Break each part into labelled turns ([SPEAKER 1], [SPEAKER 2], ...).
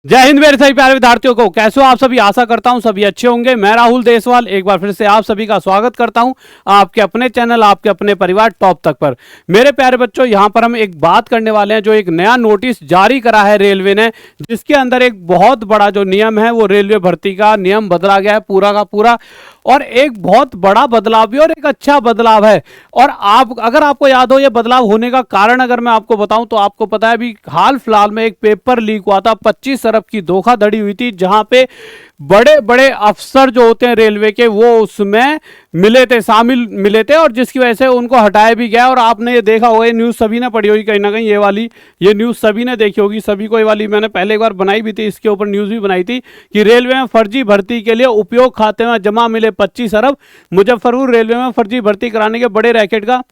[SPEAKER 1] जय हिंद मेरे सभी प्यारे विद्यार्थियों को, कैसे हो आप सभी। आशा करता हूं सभी अच्छे होंगे। मैं राहुल देसवाल एक बार फिर से आप सभी का स्वागत करता हूं आपके अपने चैनल, आपके अपने परिवार टॉप तक पर। मेरे प्यारे बच्चों, यहां पर हम एक बात करने वाले हैं जो एक नया नोटिस जारी करा है रेलवे ने, जिसके अंदर एक बहुत बड़ा जो नियम है वो रेलवे भर्ती का नियम बदला गया है पूरा का पूरा। और एक बहुत बड़ा बदलाव भी और एक अच्छा बदलाव है। और आप अगर आपको याद हो ये बदलाव होने का कारण अगर मैं आपको बताऊं तो आपको पता है अभी हाल फिलहाल में एक पेपर लीक हुआ था, 25 अरब की धोखाधड़ी हुई थी, जहां पे बड़े बड़े अफसर जो होते हैं रेलवे के वो उसमें शामिल मिले थे, और जिसकी वजह से उनको हटाया भी गया। और आपने ये देखा होगा, ये न्यूज़ सभी ने पढ़ी होगी कहीं ना कहीं, ये न्यूज़ सभी ने देखी होगी, सभी को ये वाली मैंने पहले एक बार बनाई भी थी, इसके ऊपर न्यूज़ भी बनाई थी कि रेलवे में फर्जी भर्ती के लिए उपयोग खाते में जमा मिले 25 अरब। मुजफ्फरपुर रेलवे में फर्जी भर्ती कराने के बड़े रैकेट का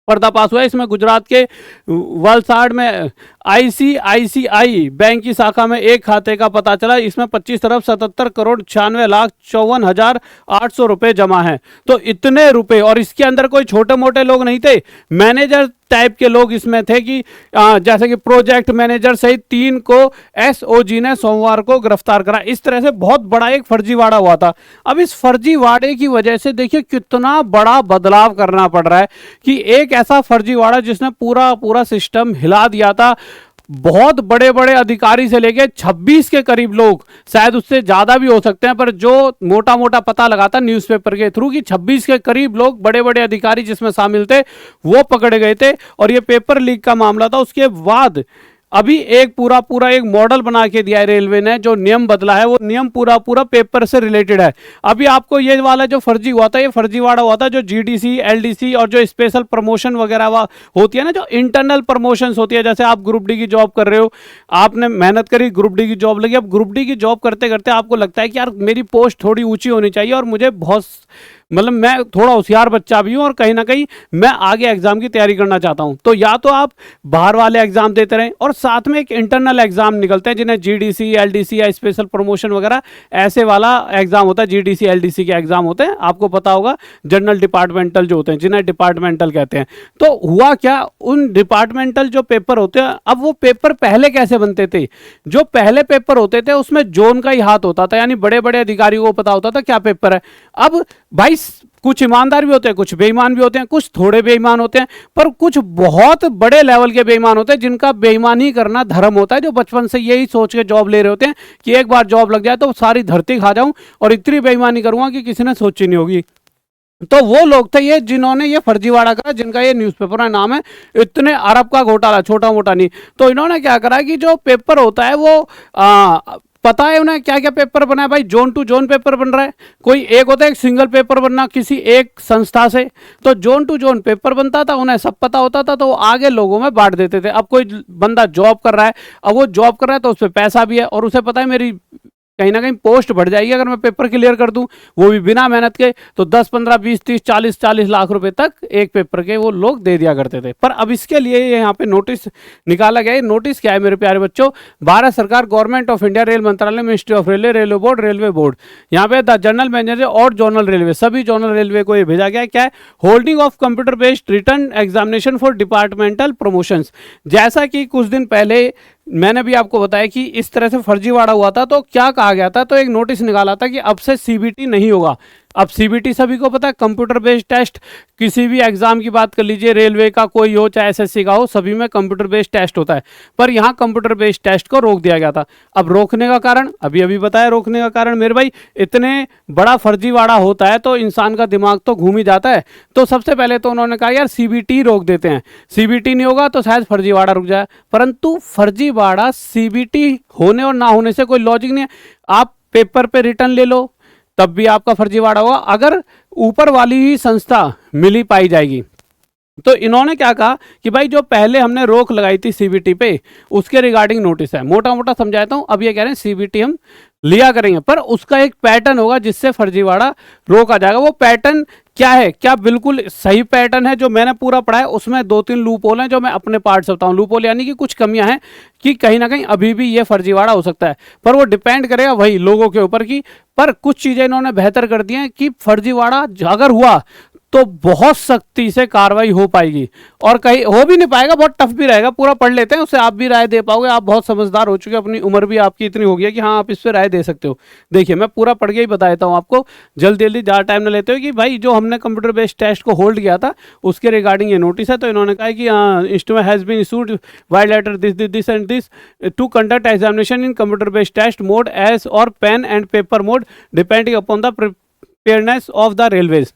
[SPEAKER 1] पर्दाफाश हुआ है। इसमें गुजरात के वलसाड़ में आईसीआईसीआई बैंक की शाखा में एक खाते का पता चला। इसमें 25 अरब 77 करोड़ 96,54,800 रुपए जमा हैं। तो इतने रुपए, और इसके अंदर कोई छोटे मोटे लोग नहीं थे, मैनेजर टाइप के लोग इसमें थे कि जैसे कि प्रोजेक्ट मैनेजर सहित 3 को एसओजी ने सोमवार को गिरफ्तार करा। इस तरह से बहुत बड़ा एक फर्जीवाड़ा हुआ था। अब इस फर्जीवाड़े की वजह से देखिए कितना बड़ा बदलाव करना पड़ रहा है कि एक ऐसा फर्जीवाड़ा जिसने पूरा पूरा सिस्टम हिला दिया था। बहुत बड़े बड़े अधिकारी से लेके 26 के करीब लोग, शायद उससे ज्यादा भी हो सकते हैं, पर जो मोटा मोटा पता लगाता न्यूज़पेपर के थ्रू कि 26 के करीब लोग, बड़े बड़े अधिकारी जिसमें शामिल थे, वो पकड़े गए थे। और ये पेपर लीक का मामला था। उसके बाद अभी एक पूरा एक मॉडल बना के दिया है रेलवे ने। जो नियम बदला है वो नियम पूरा पेपर से रिलेटेड है। अभी आपको ये वाला जो फर्जी हुआ था, ये फर्जीवाड़ा हुआ था जो जीडीसी एलडीसी और जो स्पेशल प्रमोशन वगैरह होती है ना, जो इंटरनल प्रमोशंस होती है। जैसे आप ग्रुप डी की जॉब कर रहे हो, आपने मेहनत करी, ग्रुप डी की जॉब लगी। अब ग्रुप डी की जॉब करते करते आपको लगता है कि यार मेरी पोस्ट थोड़ी ऊंची होनी चाहिए, और मुझे बहुत मतलब मैं थोड़ा होशियार बच्चा भी हूं, और कहीं ना कहीं मैं आगे एग्जाम की तैयारी करना चाहता हूं। तो या तो आप बाहर वाले एग्जाम देते रहें, और साथ में एक इंटरनल एग्जाम निकलते हैं जिन्हें जीडीसी एलडीसी या स्पेशल प्रमोशन वगैरह ऐसे वाला एग्जाम होता है। जीडीसी एलडीसी के एग्जाम होते हैं, आपको पता होगा, जनरल डिपार्टमेंटल जो होते हैं, जिन्हें डिपार्टमेंटल कहते हैं। तो हुआ क्या, उन डिपार्टमेंटल जो पेपर होते हैं, अब वो पेपर पहले कैसे बनते थे, जो पहले पेपर होते थे उसमें जोन का ही हाथ होता था, यानी बड़े बड़े अधिकारियों को पता होता था क्या पेपर है। अब भाई कुछ ईमानदार भी होते हैं, कुछ बेईमान भी होते हैं, कुछ थोड़े बेईमान होते हैं, पर कुछ बहुत बड़े लेवल के बेईमान होते हैं जिनका बेईमानी करना धर्म होता है, जो बचपन से यही सोच के जॉब ले रहे होते हैं कि एक बार जॉब लग जाए तो सारी धरती खा जाऊं और इतनी बेईमानी करूंगा कि किसी ने सोची नहीं होगी। तो वो लोग थे ये जिन्होंने ये फर्जीवाड़ा करा, जिनका ये न्यूज़पेपर का नाम है इतने अरब का घोटाला, छोटा मोटा नहीं। तो इन्होंने क्या करा कि जो पेपर होता है वो पता है उन्हें क्या क्या पेपर बना है। भाई जोन टू जोन पेपर बन रहा है। कोई एक होता है एक सिंगल पेपर बनना किसी एक संस्था से, तो जोन टू जोन पेपर बनता था, उन्हें सब पता होता था, तो वो आगे लोगों में बांट देते थे। अब कोई बंदा जॉब कर रहा है, अब वो जॉब कर रहा है तो उस पर पैसा भी है, और उसे पता है मेरी कहीं ना कहीं पोस्ट बढ़ जाएगी अगर मैं पेपर क्लियर कर दूं, वो भी बिना मेहनत के। तो 10 15 20 30 40 लाख रुपए तक एक पेपर के वो लोग दे दिया करते थे। पर अब इसके लिए यहाँ पे नोटिस निकाला गया है। नोटिस क्या है मेरे प्यारे बच्चों, भारत सरकार, गवर्नमेंट ऑफ इंडिया, रेल मंत्रालय, ministry of railway, railway board, यहाँ पे द जनरल मैनेजर और जोनल रेलवे, सभी जोनल रेलवे को ये भेजा गया। क्या है, holding of computer based return examination for departmental promotions. जैसा कि कुछ दिन पहले मैंने भी आपको बताया कि इस तरह से फर्जीवाड़ा हुआ था, तो क्या कहा गया था, तो एक नोटिस निकाला था कि अब से सीबीटी नहीं होगा। अब सीबीटी सभी को पता है, कंप्यूटर बेस्ड टेस्ट। किसी भी एग्जाम की बात कर लीजिए, रेलवे का कोई हो चाहे एसएससी का हो, सभी में कंप्यूटर बेस्ड टेस्ट होता है। पर यहाँ कंप्यूटर बेस्ड टेस्ट को रोक दिया गया था। अब रोकने का कारण अभी अभी बताया, रोकने का कारण मेरे भाई इतने बड़ा फर्जीवाड़ा होता है तो इंसान का दिमाग तो घूम ही जाता है। तो सबसे पहले तो उन्होंने कहा यार सीबीटी रोक देते हैं, सीबीटी नहीं होगा तो शायद फर्जीवाड़ा रुक जाए। परंतु फर्जीवाड़ा सीबीटी होने और ना होने से कोई लॉजिक नहीं है। आप पेपर पे रिटर्न ले लो तब भी आपका फर्जीवाड़ा होगा, अगर ऊपर वाली ही संस्था मिली पाई जाएगी। तो इन्होंने क्या कहा कि भाई जो पहले हमने रोक लगाई थी सीबीटी पे, उसके रिगार्डिंग नोटिस है। मोटा मोटा समझाता हूं। अब ये कह रहे हैं सीबीटी हम लिया करेंगे, पर उसका एक पैटर्न होगा जिससे फर्जीवाड़ा रोका जाएगा। वो पैटर्न क्या है, क्या बिल्कुल सही पैटर्न है जो मैंने पूरा पढ़ा है, उसमें 2-3 लूप होल हैं जो मैं अपने पार्ट से बताऊं। लूप होल यानी कि कुछ कमियां हैं कि कहीं ना कहीं अभी भी ये फर्जीवाड़ा हो सकता है, पर वो डिपेंड करेगा वही लोगों के ऊपर की। पर कुछ चीजें इन्होंने बेहतर कर दी हैं कि फर्जीवाड़ा अगर हुआ तो बहुत सख्ती से कार्रवाई हो पाएगी, और कहीं हो भी नहीं पाएगा, बहुत टफ भी रहेगा। पूरा पढ़ लेते हैं, उससे आप भी राय दे पाओगे। आप बहुत समझदार हो चुके हैं, अपनी उम्र भी आपकी इतनी हो गई है कि हाँ आप इस पर राय दे सकते हो। देखिए मैं पूरा पढ़ के ही बता देता हूँ आपको, जल्दी जल्दी, ज़्यादा टाइम ना लेते हो, कि भाई जो हमने कंप्यूटर बेस्ड टेस्ट को होल्ड किया था उसके रिगार्डिंग ये नोटिस है। तो इन्होंने कहा कि instrument has been issued vide letter this and this to conduct examination in computer based test mode as और pen and paper mode depending upon the preparedness of the railways,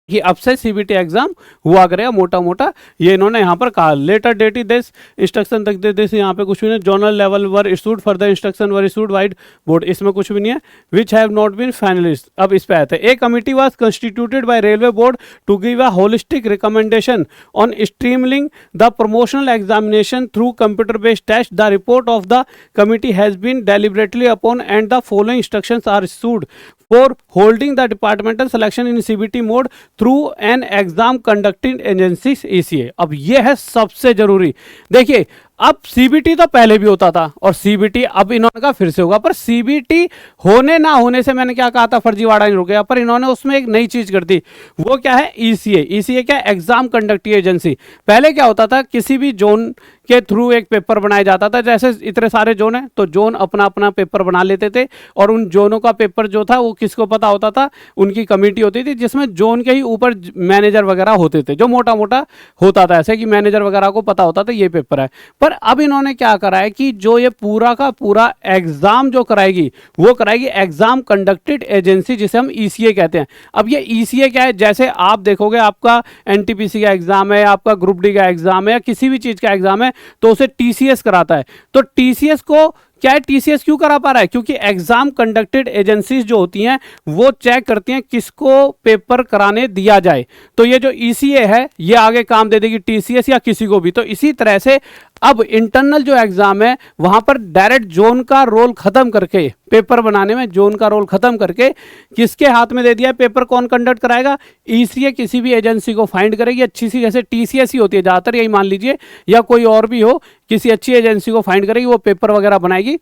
[SPEAKER 1] कि अब से सीबीटी एग्जाम हुआ करेगा मोटा मोटा, ये इन्होंने यहाँ पर कहा। लेटर डेट दिस इंस्ट्रक्शन तक दिस, यहाँ पे कुछ भी नहीं। Zonal level were issued for the instruction were issued vide board, इसमें कुछ भी नहीं है। Which have not been finalised, अब इस पे आते हैं। A committee was constituted by railway board to give a holistic recommendation on streamlining the promotional examination through computer based test. The report of the committee has been deliberately upon and the following instructions are issued for holding the departmental selection in CBT mode through an exam conducting agency ECA। अब ये है सबसे जरूरी। देखिए अब CBT तो पहले भी होता था, और सीबीटी अब इन्होंने कहा फिर से होगा, पर सीबीटी होने ना होने से मैंने क्या कहा था, फर्जीवाड़ा नहीं रुकेगा, पर इन्होंने उसमें एक नई चीज कर दी। वो क्या है, ईसीए। ईसीए क्या है, एग्जाम कंडक्टिंग एजेंसी। पहले क्या होता था, किसी भी जोन के थ्रू एक पेपर बनाया जाता था। जैसे इतने सारे जोन हैं तो जोन अपना अपना पेपर बना लेते थे, और उन जोनों का पेपर जो था वो किसको पता होता था, उनकी कमेटी होती थी जिसमें जोन के ही ऊपर मैनेजर वगैरह होते थे, जो मोटा मोटा होता था ऐसे कि मैनेजर वगैरह को पता होता था ये पेपर है। पर अब इन्होंने क्या करा है कि जो ये पूरा का पूरा एग्जाम जो कराएगी वो कराएगी एग्जाम कंडक्टेड एजेंसी, जिसे हम ईसीए कहते हैं। अब ये ईसीए क्या है, जैसे आप देखोगे आपका एनटीपीसी का एग्जाम है, आपका ग्रुप डी का एग्जाम है, या किसी भी चीज का एग्जाम है तो उसे टीसीएस कराता है। तो टीसीएस को क्या है, टीसीएस क्यों करा पा रहा है, क्योंकि एग्जाम कंडक्टेड एजेंसीज जो होती हैं वो चेक करती हैं किसको पेपर कराने दिया जाए। तो ये जो ईसीए है ये आगे काम दे देगी टीसीएस या किसी को भी। तो इसी तरह से अब इंटरनल जो एग्जाम है वहां पर डायरेक्ट जोन का रोल खत्म करके, पेपर बनाने में जोन का रोल खत्म करके किसके हाथ में दे दिया है, पेपर कौन कंडक्ट कराएगा, ईसीए किसी भी एजेंसी को फाइंड करेगी अच्छी सी, जैसे टीसीएस ही होती है ज्यादातर, यही मान लीजिए, या कोई और भी हो, किसी अच्छी एजेंसी को फाइंड करेगी, वो पेपर वगैरह बनाएगी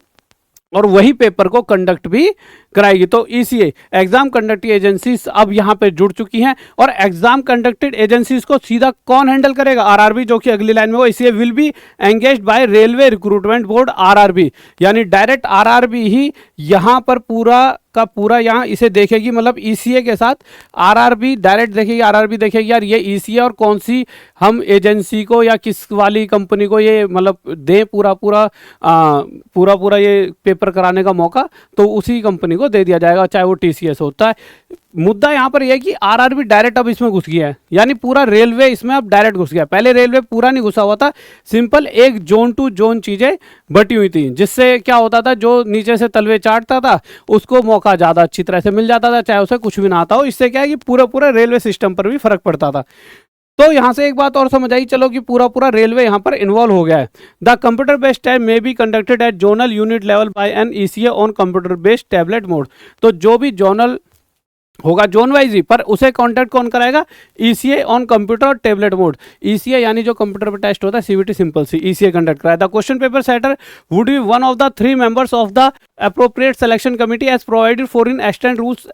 [SPEAKER 1] और वही पेपर को कंडक्ट भी कराएगी। तो ईसीए एग्जाम कंडक्टिंग एजेंसीज अब यहां पे जुड़ चुकी हैं, और एग्जाम कंडक्टेड एजेंसीज को सीधा कौन हैंडल करेगा, आरआरबी, जो कि अगली लाइन में वो ECA will be engaged by railway recruitment board RRB, यानी डायरेक्ट आरआरबी ही यहां पर पूरा का पूरा यहाँ इसे देखेगी, मतलब ईसीए के साथ आरआरबी डायरेक्ट देखेगी। आरआरबी देखेगी यार ये ईसीए और कौन सी हम एजेंसी को या किस वाली कंपनी को ये मतलब दें पूरा पूरा ये पेपर कराने का मौका, तो उसी कंपनी को दे दिया जाएगा, चाहे वो टीसीएस होता है। मुद्दा यहाँ पर यह है कि आरआरबी डायरेक्ट अब इसमें घुस गया है, यानी पूरा रेलवे इसमें अब डायरेक्ट घुस गया। पहले रेलवे पूरा नहीं घुसा हुआ था, सिंपल एक जोन टू जोन चीजें बटी हुई थी, जिससे क्या होता था, जो नीचे से तलवे चाटता था उसको मौका ज्यादा अच्छी तरह से मिल जाता था, चाहे उसे कुछ भी ना आता हो। इससे क्या है कि पूरा रेलवे सिस्टम पर भी फर्क पड़ता था। तो यहां से एक बात और समझ आई, चलो कि पूरा रेलवे यहां पर इन्वॉल्व हो गया है। The computer based test may be conducted at zonal unit level by an ECA on computer based tablet mode. तो जो भी जोनल होगा जोन वाइज ही, पर उसे कांटेक्ट कौन कराएगा, ईसीए ऑन कंप्यूटर और टेबलेट मोड। ईसीए यानी जो कंप्यूटर पर टेस्ट होता है, सीबीटी सिंपल सी, ईसीए कंडक्ट कराया। The question paper setter would be one of the 3 members of the appropriate selection committee as provided for in extend rules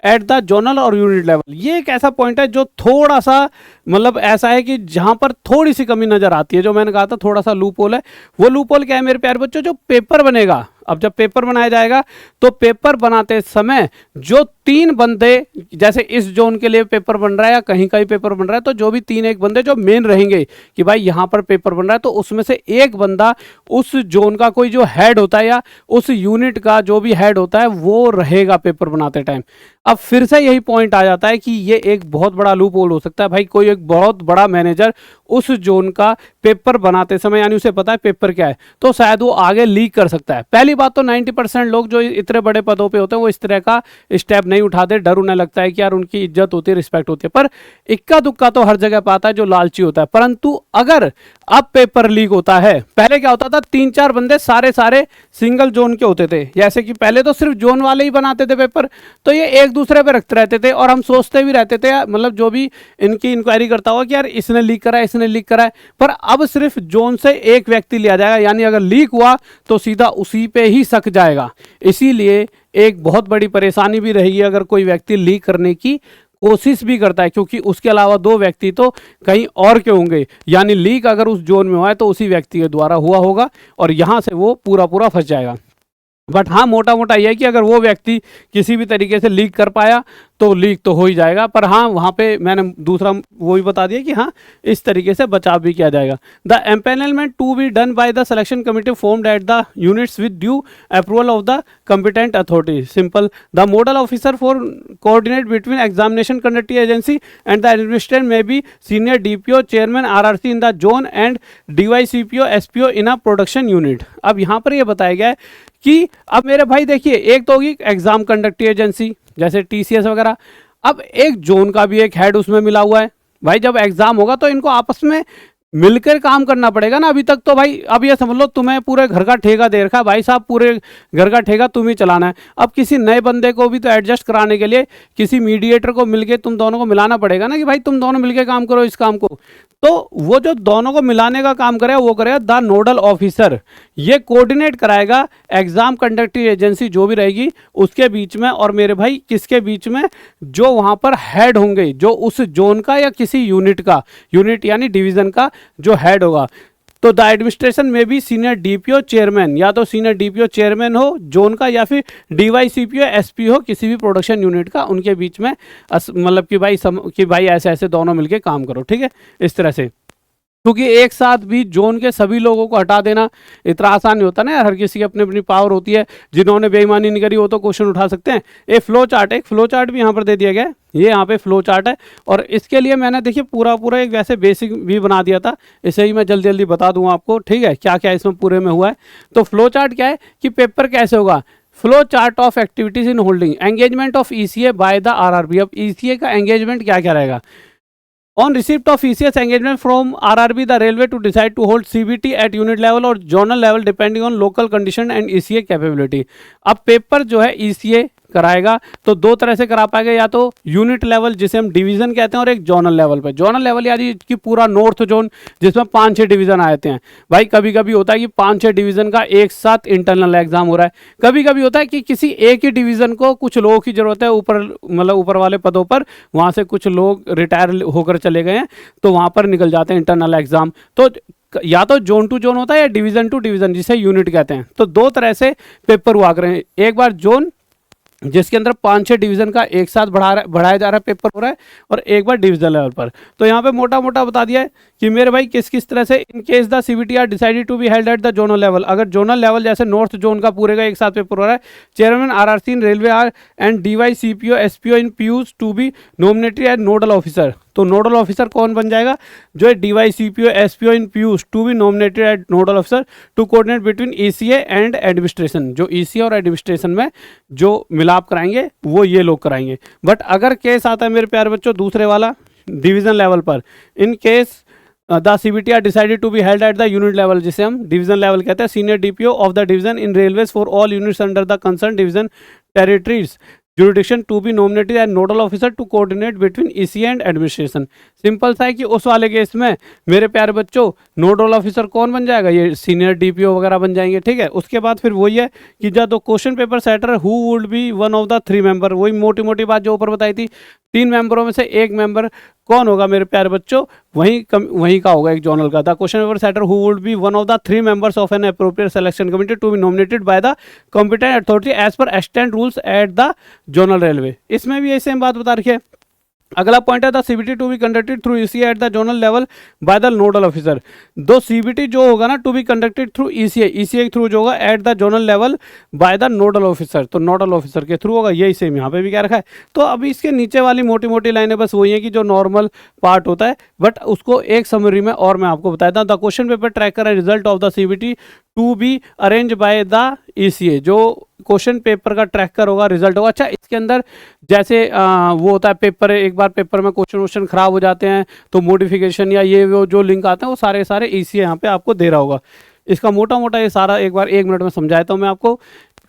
[SPEAKER 1] at the zonal और unit level. ये एक ऐसा point है जो थोड़ा सा मतलब ऐसा है कि जहां पर थोड़ी सी कमी नजर आती है, जो मैंने कहा था थोड़ा सा लूप होल है। वो लूप होल क्या है मेरे प्यारे बच्चों, जो पेपर बनेगा, अब जब पेपर बनाया जाएगा तो पेपर बनाते समय जो 3 बंदे, जैसे इस जोन के लिए पेपर बन रहा है या कहीं का ही पेपर बन रहा है, तो जो भी 3 एक बंदे जो मेन रहेंगे कि भाई यहां पर पेपर बन रहा है, तो उसमें से एक बंदा उस जोन का कोई जो हेड होता है या उस यूनिट का जो भी हेड होता है वो रहेगा पेपर बनाते टाइम। अब फिर से यही पॉइंट आ जाता है कि ये एक बहुत बड़ा लूप होल हो सकता है। भाई कोई एक बहुत बड़ा मैनेजर उस जोन का पेपर बनाते समय, यानी उसे पता है पेपर क्या है, तो शायद वो आगे लीक कर सकता है। पहली बात तो 90% लोग जो इतने बड़े पदों पे होते हैं वो इस तरह का स्टेप नहीं उठाते, डर उन्हें लगता है कि यार उनकी इज्जत होती है, रिस्पेक्ट होती है। पर इक्का दुक्का तो हर जगह पाता है जो लालची होता है। परंतु अगर अब पेपर लीक होता है, पहले क्या होता था, 3-4 बंदे सारे सिंगल जोन के होते थे, जैसे कि पहले तो सिर्फ जोन वाले ही बनाते थे पेपर, तो ये एक दूसरे पे रखते रहते थे और हम सोचते भी रहते थे, मतलब जो भी इनकी इंक्वायरी करता हुआ कि यार इसने लीक करा है, इसने लीक करा है। पर अब सिर्फ जोन से एक व्यक्ति लिया जाएगा, यानी अगर लीक हुआ तो सीधा उसी पे ही शक जाएगा। इसीलिए एक बहुत बड़ी परेशानी भी रहेगी अगर कोई व्यक्ति लीक करने की कोशिश भी करता है, क्योंकि उसके अलावा 2 व्यक्ति तो कहीं और के होंगे, यानी लीक अगर उस जोन में हुआ है तो उसी व्यक्ति के द्वारा हुआ होगा और यहाँ से वो पूरा पूरा फंस जाएगा। बट हाँ, मोटा मोटा ये है कि अगर वो व्यक्ति किसी भी तरीके से लीक कर पाया तो लीक तो हो ही जाएगा। पर हाँ, वहाँ पे मैंने दूसरा वो भी बता दिया कि हाँ, इस तरीके से बचाव भी किया जाएगा। The empanelment to be done by the selection committee formed at the units with due approval of the competent authority. Simple. The model officer for coordinate between examination conducting agency and the administration may be senior DPO, chairman RRC in the zone and DYCPO, SPO in a production unit. अब यहाँ पर ये बताया गया है कि अब मेरे भाई देखिए, एक तो होगी एग्जाम कंडक्टिंग एजेंसी जैसे TCS वगैरह, अब एक जोन का भी एक हेड उसमें मिला हुआ है। भाई जब एग्जाम होगा तो इनको आपस में मिलकर काम करना पड़ेगा ना। अभी तक तो भाई अब ये समझ लो तुम्हें पूरे घर का ठेका दे रखा है, भाई साहब पूरे घर का ठेका तुम ही चलाना है। अब किसी नए बंदे को भी तो एडजस्ट कराने के लिए किसी मीडिएटर को मिलके तुम दोनों को मिलाना पड़ेगा ना कि भाई तुम दोनों मिलके काम करो इस काम को। तो वो जो दोनों को मिलाने का काम करेगा वो करेगा द नोडल ऑफिसर। ये कोऑर्डिनेट कराएगा एग्जाम कंडक्टिंग एजेंसी जो भी रहेगी उसके बीच में, और मेरे भाई किसके बीच में, जो वहां पर हेड होंगे, जो उस जोन का या किसी यूनिट का, यूनिट यानी डिवीजन का जो हेड होगा। तो द एडमिनिस्ट्रेशन में भी सीनियर DPO चेयरमैन, या तो सीनियर DPO चेयरमैन हो जोन का या फिर DYCPO SP हो किसी भी प्रोडक्शन यूनिट का, उनके बीच में मतलब कि भाई ऐसे ऐसे दोनों मिलके काम करो, ठीक है, इस तरह से। क्योंकि एक साथ भी जोन के सभी लोगों को हटा देना इतना आसान नहीं होता ना यार, हर किसी की अपनी अपनी पावर होती है। जिन्होंने बेईमानी नहीं करी वो तो क्वेश्चन उठा सकते हैं। एक फ्लो चार्ट भी यहाँ पर दे दिया गया है, ये यहाँ पे फ्लो चार्ट है, और इसके लिए मैंने देखिए पूरा एक वैसे बेसिक भी बना दिया था, इसे ही मैं जल्दी जल्दी बता दूंगा आपको, ठीक है, क्या क्या इसमें पूरे में हुआ है। तो फ्लो चार्ट क्या है कि पेपर कैसे होगा, flow chart of activities in holding engagement of ECA by the RRB। अब ECA का एंगेजमेंट क्या क्या रहेगा। On receipt of ECS engagement from RRB, the railway to decide to hold CBT at unit level or zonal level depending on local condition and ECA capability। अब paper जो है ECA कराएगा तो 2 तरह से करा पाएगा, या तो यूनिट लेवल जिसे हम डिवीजन कहते हैं, और एक जोनल लेवल पे। जोनल लेवल यानी कि पूरा नॉर्थ जोन जिसमें 5-6 डिवीजन आते हैं। भाई कभी कभी होता है कि 5-6 डिवीजन का एक साथ इंटरनल एग्जाम हो रहा है, कभी कभी होता है कि किसी एक ही डिवीजन को कुछ लोगों की जरूरत है, ऊपर मतलब ऊपर वाले पदों पर, वहाँ से कुछ लोग रिटायर होकर चले गए हैं तो वहाँ पर निकल जाते हैं इंटरनल एग्जाम। तो या तो जोन टू जोन होता है या डिवीजन टू डिवीजन जिसे यूनिट कहते हैं। तो 2 तरह से पेपर हुआ करें, एक बार जोन जिसके अंदर 5-6 डिवीजन का एक साथ बढ़ाया जा रहा है, पेपर हो रहा है, और एक बार डिवीजन लेवल पर। तो यहाँ पे मोटा मोटा बता दिया है कि मेरे भाई किस किस तरह से in case the CBT are decided to be held at the zonal level. अगर जोनल लेवल जैसे नॉर्थ जोन का पूरे का एक साथ पेपर हो रहा है, chairman RRC in railway are and DYCPO SPO in PUs to be nominated as nodal officer. तो नोडल ऑफिसर कौन बन जाएगा, जो है DYCPO SPO in PUs to be nominated as nodal officer to coordinate between ECA and administration. जो ECA और administration में जो मिलाप कराएंगे वो ये लोग कराएंगे। बट अगर केस आता है मेरे प्यारे बच्चों दूसरे वाला डिवीजन लेवल पर, in case the CBT are decided to be held at the unit level जिसे हम डिवीजन लेवल कहते हैं, senior DPO of the division in railways for all units under the concern division territories jurisdiction to be nominated as nodal officer to coordinate between ECA and administration। Simple सा है कि उस वाले case में मेरे प्यारे बच्चों नोडल ऑफिसर कौन बन जाएगा, ये सीनियर DPO वगैरह बन जाएंगे, ठीक है। उसके बाद फिर वही है कि जब तो question paper setter who would be one of the 3 member, वही मोटी मोटी बात जो ऊपर बताई थी, 3 मेंबरों में से एक मेंबर कौन होगा मेरे प्यारे बच्चों, वहीं का होगा एक जोनल का। The question paper setter who would be one of the 3 members of an appropriate selection committee to be nominated by the competent authority as per extend rules at the zonal railway. इसमें भी ऐसे बात बता रखी है। अगला point है the CBT to be conducted through ECA at the zonal level by the nodal officer. दो CBT जो होगा ना to be conducted through ECA के थ्रू जो होगा at the zonal level by the nodal officer, तो nodal officer के through होगा, यही सेम यहाँ पे भी क्या रखा है। तो अभी इसके नीचे वाली मोटी मोटी लाइनें बस वही है कि जो नॉर्मल पार्ट होता है, बट उसको एक समरी में और मैं आपको बताया था। द क्वेश्चन पेपर ट्रैकर है result of the CBT to be arrange by the ECA। जो क्वेश्चन पेपर का ट्रैकर होगा, रिजल्ट होगा। अच्छा, इसके अंदर जैसे वो होता है पेपर, एक बार पेपर में क्वेश्चन खराब हो जाते हैं तो मॉडिफिकेशन या ये वो जो लिंक आते हैं वो सारे ECA यहाँ पे आपको दे रहा होगा। इसका मोटा मोटा ये सारा एक बार 1 मिनट में समझाया था मैं आपको।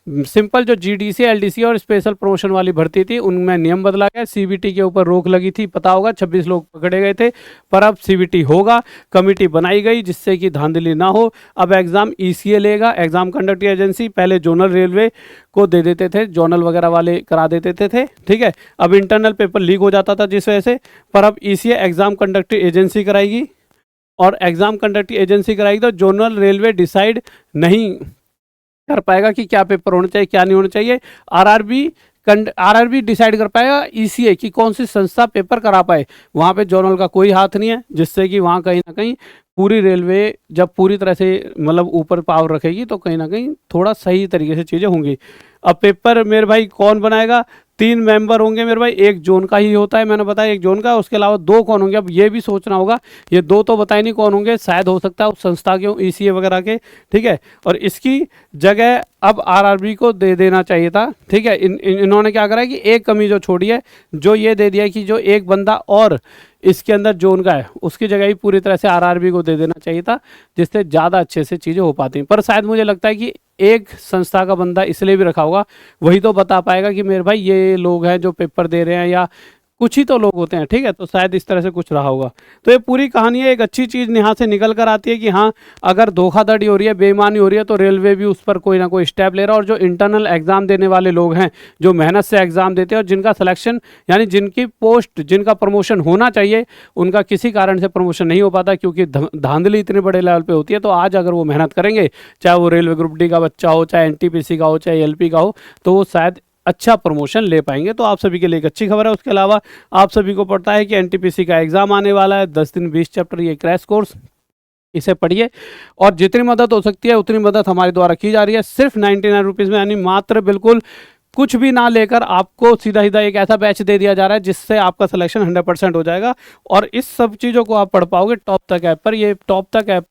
[SPEAKER 1] सिंपल जो जीडीसी, एलडीसी और स्पेशल प्रमोशन वाली भर्ती थी उनमें नियम बदला गया। सीबीटी के ऊपर रोक लगी थी, पता होगा 26 लोग पकड़े गए थे, पर अब सीबीटी होगा। कमेटी बनाई गई जिससे कि धांधली ना हो। अब एग्जाम ईसीए लेगा, एग्जाम कंडक्टिंग एजेंसी। पहले जोनल रेलवे को दे देते थे, जोनल वगैरह वाले करा देते थे, ठीक है। अब इंटरनल पेपर लीक हो जाता था जिस वजह से, पर अब ईसीए एग्जाम कंडक्टिंग एजेंसी कराएगी, और एग्जाम कंडक्टिंग एजेंसी कराएगी तो जोनल रेलवे डिसाइड नहीं कर पाएगा कि क्या पेपर होना चाहिए, क्या नहीं होना चाहिए। आरआरबी डिसाइड कर पाएगा ईसीए की कौन सी संस्था पेपर करा पाए। वहाँ पे जोनल का कोई हाथ नहीं है, जिससे कि वहाँ कहीं ना कहीं पूरी रेलवे जब पूरी तरह से मतलब ऊपर पावर रखेगी तो कहीं ना कहीं थोड़ा सही तरीके से चीज़ें होंगी। अब पेपर मेरे भाई कौन बनाएगा? 3 मेंबर होंगे मेरे भाई, एक जोन का ही होता है, मैंने बताया एक जोन का, उसके अलावा 2 कौन होंगे? अब ये भी सोचना होगा, ये 2 तो बताए नहीं कौन होंगे, शायद हो सकता है उस संस्था के ईसीए वगैरह के, ठीक है। और इसकी जगह अब आरआरबी को दे देना चाहिए था, ठीक है। इन्होंने क्या करा है कि एक कमी जो छोड़ी है, जो ये दे दिया कि जो एक बंदा और इसके अंदर जोन का है उसकी जगह ही पूरी तरह से आरआरबी को दे देना चाहिए था, जिससे ज़्यादा अच्छे से चीज़ें हो पाती हैं। पर शायद मुझे लगता है कि एक संस्था का बंदा इसलिए भी रखा होगा, वही तो बता पाएगा कि मेरे भाई ये लोग हैं जो पेपर दे रहे हैं, या कुछ ही तो लोग होते हैं, ठीक है। तो शायद इस तरह से कुछ रहा होगा। तो ये पूरी कहानी है, एक अच्छी चीज़ यहाँ से निकल कर आती है कि हाँ, अगर धोखाधड़ी हो रही है, बेईमानी हो रही है, तो रेलवे भी उस पर कोई ना कोई स्टेप ले रहा है। और जो इंटरनल एग्जाम देने वाले लोग हैं, जो मेहनत से एग्जाम देते हैं और जिनका सिलेक्शन यानी जिनकी पोस्ट, जिनका प्रमोशन होना चाहिए, उनका किसी कारण से प्रमोशन नहीं हो पाता क्योंकि धांधली इतने बड़े लेवल पर होती है। तो आज अगर वो मेहनत करेंगे, चाहे वो रेलवे ग्रुप डी का बच्चा हो, चाहे एनटीपीसी का हो, चाहे एलपी का हो, तो वो शायद अच्छा प्रमोशन ले पाएंगे। तो आप सभी के लिए एक अच्छी खबर है। उसके अलावा आप सभी को पता है कि एनटीपीसी का एग्जाम आने वाला है, 10 दिन 20 चैप्टर, ये क्रैश कोर्स, इसे पढ़िए और जितनी मदद हो सकती है उतनी मदद हमारे द्वारा की जा रही है। सिर्फ 99 रुपीज़ में, यानी मात्र बिल्कुल कुछ भी ना लेकर आपको सीधा सीधा एक ऐसा बैच दे दिया जा रहा है जिससे आपका सिलेक्शन 100% हो जाएगा। और इस सब चीज़ों को आप पढ़ पाओगे टॉप तक ऐप पर। ये टॉप तक ऐप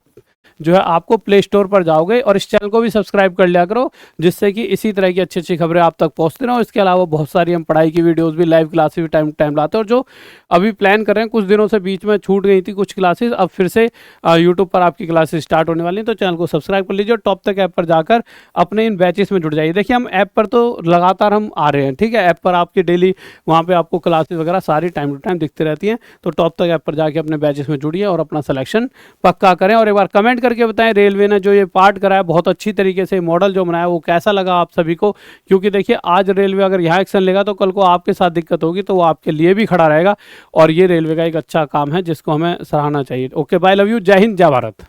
[SPEAKER 1] जो है आपको प्ले स्टोर पर जाओगे, और इस चैनल को भी सब्सक्राइब कर लिया करो, जिससे कि इसी तरह की अच्छी अच्छी खबरें आप तक पहुंचती रहो। इसके अलावा बहुत सारी हम पढ़ाई की वीडियोस भी, लाइव क्लासेस भी टाइम टाइम लाते हैं। और जो अभी प्लान कर रहे हैं, कुछ दिनों से बीच में छूट गई थी कुछ क्लासेस, अब फिर से यूट्यूब पर आपकी क्लासेस स्टार्ट होने वाली हैं। तो चैनल को सब्सक्राइब कर लीजिए और टॉप तक ऐप पर जाकर अपने इन बैचेस में जुड़ जाइए। देखिए, हम ऐप पर तो लगातार हम आ रहे हैं, ठीक है। ऐप पर आपकी डेली वहाँ पर आपको क्लासेस वगैरह सारी टाइम टू टाइम दिखती रहती हैं। तो टॉप तक ऐप पर जाके अपने बैचेस में जुड़िए और अपना सिलेक्शन पक्का करें। और एक बार कमेंट करके बताएं रेलवे ने जो ये पार्ट कराया, बहुत अच्छी तरीके से मॉडल जो बनाया, वो कैसा लगा आप सभी को। क्योंकि देखिए, आज रेलवे अगर यहाँ एक्शन लेगा तो कल को आपके साथ दिक्कत होगी, तो वो आपके लिए भी खड़ा रहेगा। और ये रेलवे का एक अच्छा काम है जिसको हमें सराहना चाहिए। ओके, बाय, लव यू, जय हिंद, जय भारत।